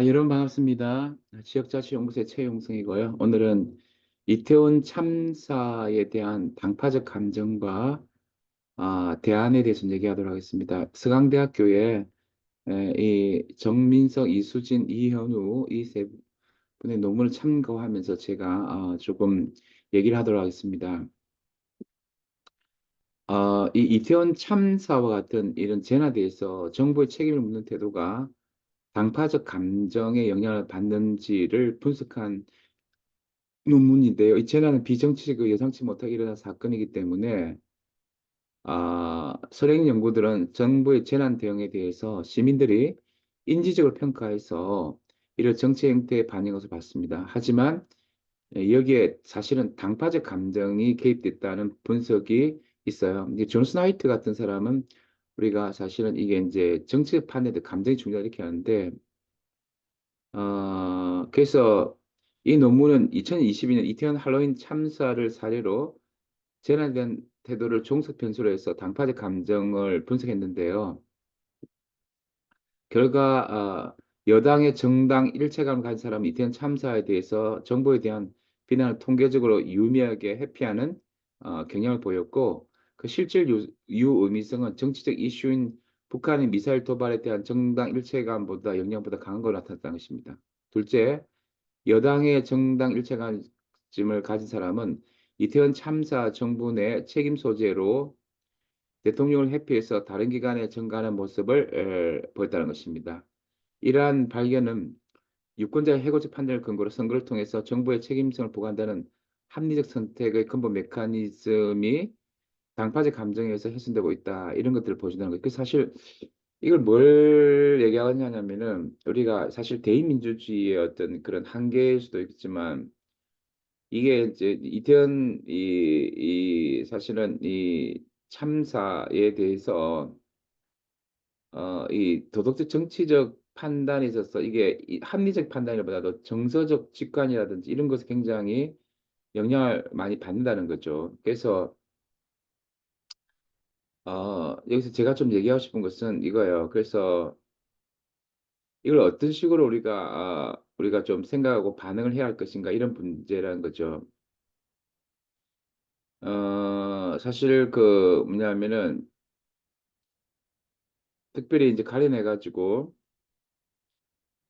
여러분 반갑습니다. 지역자치연구소의 최용승이고요. 오늘은 이태원 참사에 대한 당파적 감정과 대안에 대해서 얘기하도록 하겠습니다. 서강대학교의 이 정민석, 이수진, 이현우 이 세 분의 논문을 참고하면서 제가 조금 얘기를 하도록 하겠습니다. 이 이태원 참사와 같은 이런 재난에 대해서 정부의 책임을 묻는 태도가 당파적 감정에 영향을 받는지를 분석한 논문인데요. 이 재난은 비정치적 예상치 못하게 일어난 사건이기 때문에 선행 연구들은 정부의 재난 대응에 대해서 시민들이 인지적으로 평가해서 이를 정치 행태에 반영한 것을 봤습니다. 하지만 여기에 사실은 당파적 감정이 개입됐다는 분석이 있어요. 이제 존슨 화이트 같은 사람은 우리가 사실은 이게 이제 정치적 판단에도 감정이 중요하다 이렇게 하는데 그래서 이 논문은 2022년 이태원 할로윈 참사를 사례로 재난에 대한 태도를 종속 변수로 해서 당파적 감정을 분석했는데요. 결과 여당의 정당 일체감을 가진 사람은 이태원 참사에 대해서 정부에 대한 비난을 통계적으로 유의미하게 회피하는 경향을 보였고 그 실질 유의미성은 정치적 이슈인 북한의 미사일 도발에 대한 정당 일체감보다 영향보다 강한 걸로 나타났다는 것입니다. 둘째, 여당의 정당 일체감을 가진 사람은 이태원 참사 정부 내 책임 소재로 대통령을 회피해서 다른 기관에 전가하는 모습을 보였다는 것입니다. 이러한 발견은 유권자의 해고적 판단을 근거로 선거를 통해서 정부의 책임성을 부과한다는 합리적 선택의 근본 메커니즘이 당파적 감정에 의해서 훼손되고 있다. 이런 것들을 보여준다는 거예요. 그 사실 이걸 뭘 얘기하냐면은 우리가 사실 대의민주주의의 어떤 그런 한계일 수도 있겠지만 이게 이제 이태원 이 사실은 이 참사에 대해서 이 도덕적 정치적 판단에 있어서 이게 이 합리적 판단보다도 정서적 직관이라든지 이런 것에 굉장히 영향을 많이 받는다는 거죠. 그래서 여기서 제가 좀 얘기하고 싶은 것은 이거예요. 그래서 이걸 어떤 식으로 우리가 좀 생각하고 반응을 해야 할 것인가 이런 문제라는 거죠. 사실 그 뭐냐면은 특별히 이제 관련해 가지고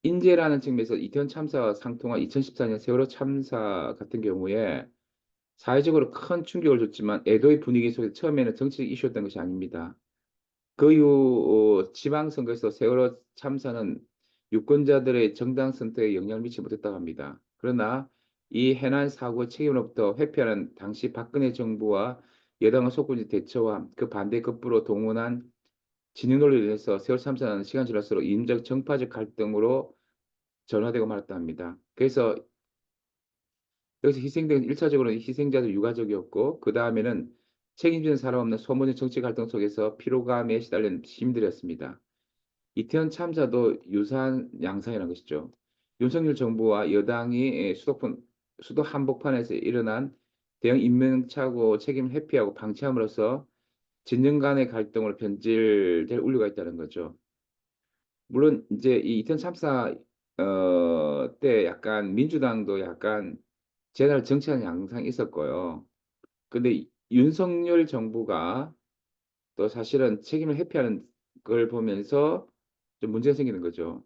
인재라는 측면에서 이태원 참사와 상통한 2014년 세월호 참사 같은 경우에 사회적으로 큰 충격을 줬지만 애도의 분위기 속에서 처음에는 정치적 이슈였던 것이 아닙니다. 그 이후 지방선거에서 세월호 참사는 유권자들의 정당 선택에 영향을 미치지 못했다고 합니다. 그러나 이 해난 사고의 책임으로부터 회피하는 당시 박근혜 정부와 여당의 속군지 대처와 그 반대 급부로 동원한 진영 논리를 해서 세월 참사는 시간 지날수록 인적 정파적 갈등으로 전화되고 말았다 합니다. 그래서 여기서 희생된 1차적으로는 희생자들 유가족이었고 그 다음에는 책임지는 사람 없는 소모적 정치 갈등 속에서 피로감에 시달린 시민들이었습니다. 이태원 참사도 유사한 양상이라는 것이죠. 윤석열 정부와 여당이 수도 한복판에서 일어난 대형 인명착오 책임을 회피하고 방치함으로써 진영 간의 갈등으로 변질될 우려가 있다는 거죠. 물론 이제 이 이태원 참사 때 약간 민주당도 약간 재날 정치하는 양상이 있었고요. 근데 윤석열 정부가 또 사실은 책임을 회피하는 걸 보면서 좀 문제가 생기는 거죠.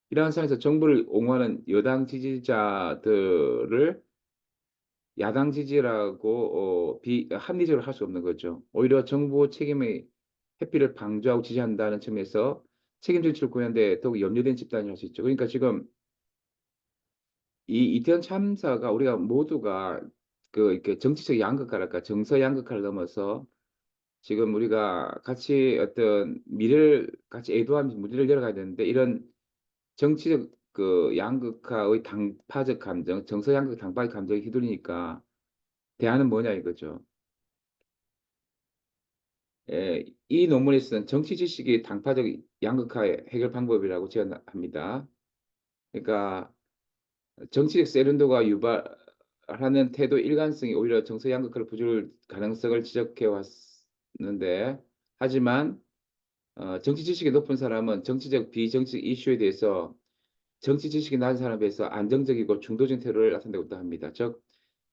이러한 상황에서 정부를 옹호하는 여당 지지자들을 야당 지지라고 합리적으로 할 수 없는 거죠. 오히려 정부 책임의 회피를 방조하고 지지한다는 점에서 책임 정치를 구현하는데 더욱 염려된 집단이 할 수 있죠. 그러니까 지금 이 이태원 참사가 우리가 모두가 그 이렇게 정치적 양극화랄까 정서 양극화를 넘어서 지금 우리가 같이 어떤 미래를 같이 애도하면서 무리를 열어가야 되는데 이런 정치적 그 양극화의 당파적 감정, 정서 양극 당파적 감정이 휘둘리니까 대안은 뭐냐 이거죠. 이 논문에서는 정치 지식이 당파적 양극화의 해결 방법이라고 제안합니다. 그러니까 정치적 세련도가 유발하는 태도 일관성이 오히려 정서 양극화를 부줄 가능성을 지적해 왔는데 하지만 정치 지식이 높은 사람은 정치적 비정치적 이슈에 대해서 정치 지식이 낮은 사람에 비해서 안정적이고 중도적인 태도를 나타내고 있다 합니다. 즉,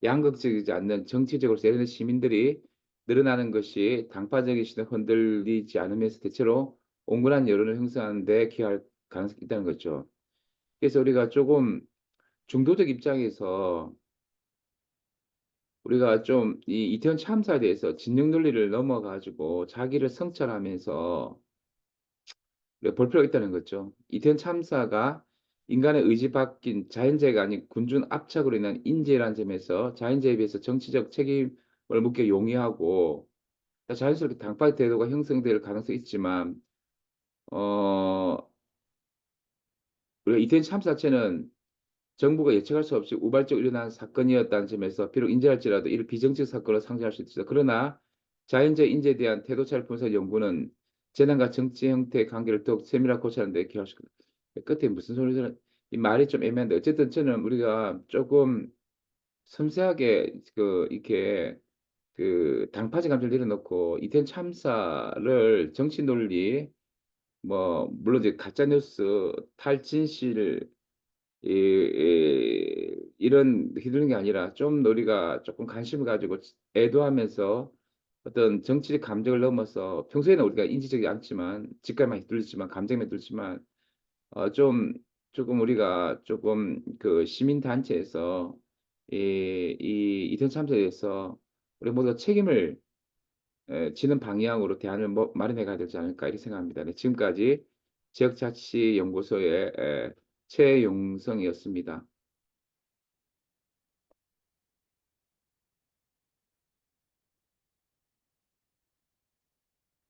양극적이지 않는 정치적으로 세련된 시민들이 늘어나는 것이 당파적인 시대 흔들리지 않으면서 대체로 온건한 여론을 형성하는 데 기여할 가능성이 있다는 거죠. 그래서 우리가 조금 중도적 입장에서 우리가 좀 이 이태원 참사에 대해서 진영 논리를 넘어가지고 자기를 성찰하면서 우리가 볼 필요가 있다는 거죠. 이태원 참사가 인간의 의지 바뀐 자연재해가 아닌 군중 압착으로 인한 인재라는 점에서 자연재해에 비해서 정치적 책임을 묻기 용이하고 자연스럽게 당파 태도가 형성될 가능성이 있지만 어, 우리가 이태원 참사 자체는 정부가 예측할 수 없이 우발적으로 일어난 사건이었다는 점에서 비록 인재할지라도 이를 비정치적 사건으로 상정할 수 있습니다. 그러나 자연재해 인재에 대한 태도차를 분석 연구는 재난과 정치 형태의 관계를 더욱 세밀하게 고찰하는 데 기여할 수 있습니다. 끝에 무슨 소리를 이 말이 좀 애매한데 어쨌든 저는 우리가 조금 섬세하게 이렇게 당파적 감정을 내려놓고 이태원 참사를 정치 논리 뭐 물론 이제 가짜 뉴스 탈진실 이런 휘두르는 게 아니라 좀 우리가 조금 관심을 가지고 애도하면서 어떤 정치적 감정을 넘어서 평소에는 우리가 인지적이지 않지만 직감에 휘둘리지만 감정에 휘둘리지만 좀 조금 우리가 조금 그 시민 단체에서 이 이태원 참사에 대해서 우리 모두가 책임을 지는 방향으로 대안을 마련해 가야 되지 않을까 이렇게 생각합니다. 네, 지금까지 지역자치연구소의 최용성이었습니다.